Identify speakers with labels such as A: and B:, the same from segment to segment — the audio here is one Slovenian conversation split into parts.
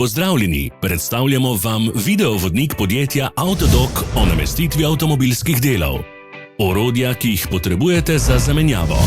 A: Pozdravljeni, predstavljamo vam videovodnik podjetja Avtodok o namestitvi avtomobilskih delov. Orodja, ki jih potrebujete za zamenjavo.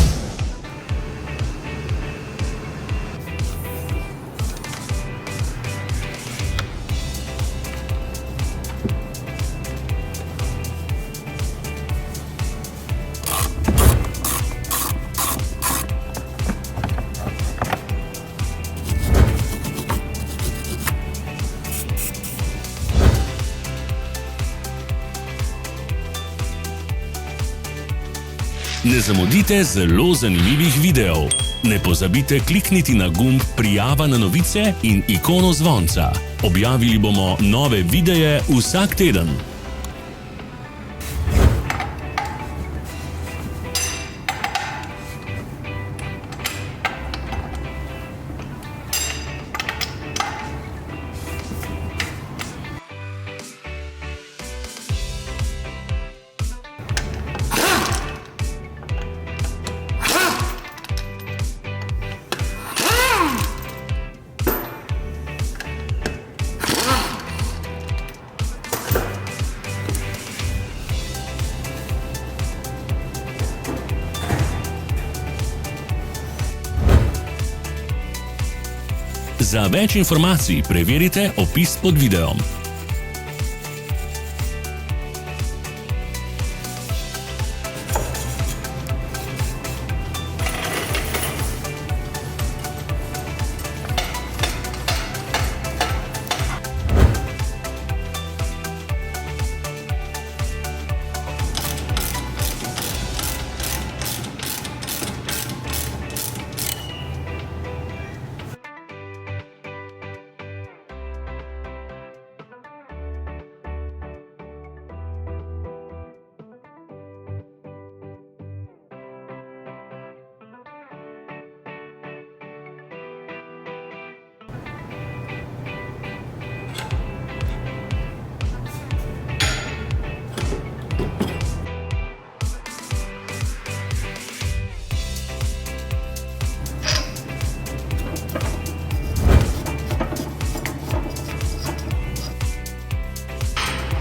A: Ne zamudite zelo zanimivih videov. Ne pozabite klikniti na gumb Prijava na novice in ikono zvonca. Objavili bomo nove videe vsak teden. Za več informacij preverite opis pod videom.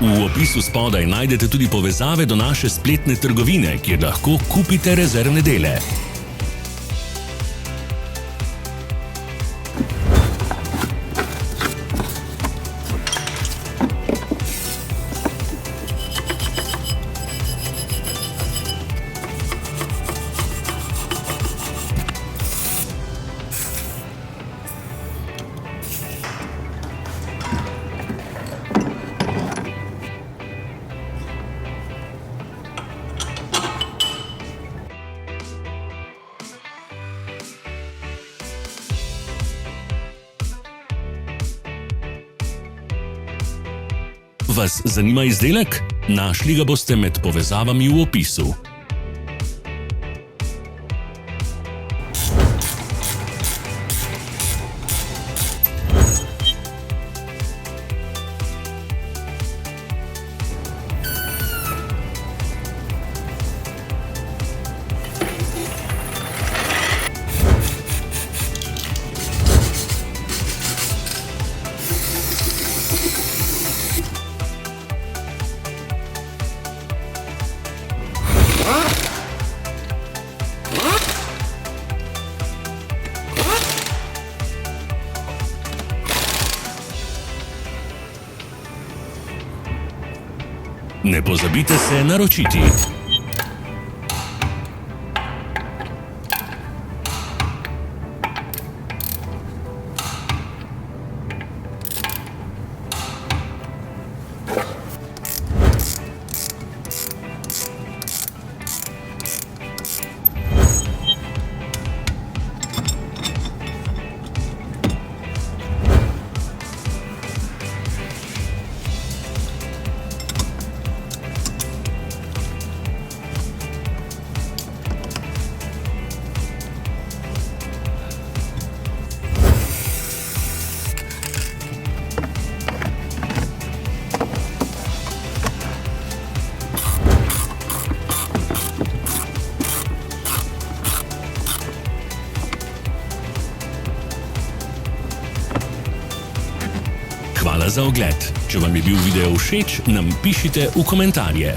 A: V opisu spodaj najdete tudi povezave do naše spletne trgovine, kjer lahko kupite rezervne dele. Vas zanima izdelek? Našli ga boste med povezavami v opisu. Ne pozabite se naročiti. Hvala za ogled. Če vam je bil video všeč, nam pišite v komentarje.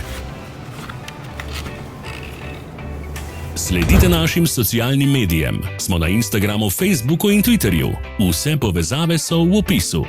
A: Sledite našim socialnim medijem. Smo na Instagramu, Facebooku in Twitterju. Vse povezave so v opisu.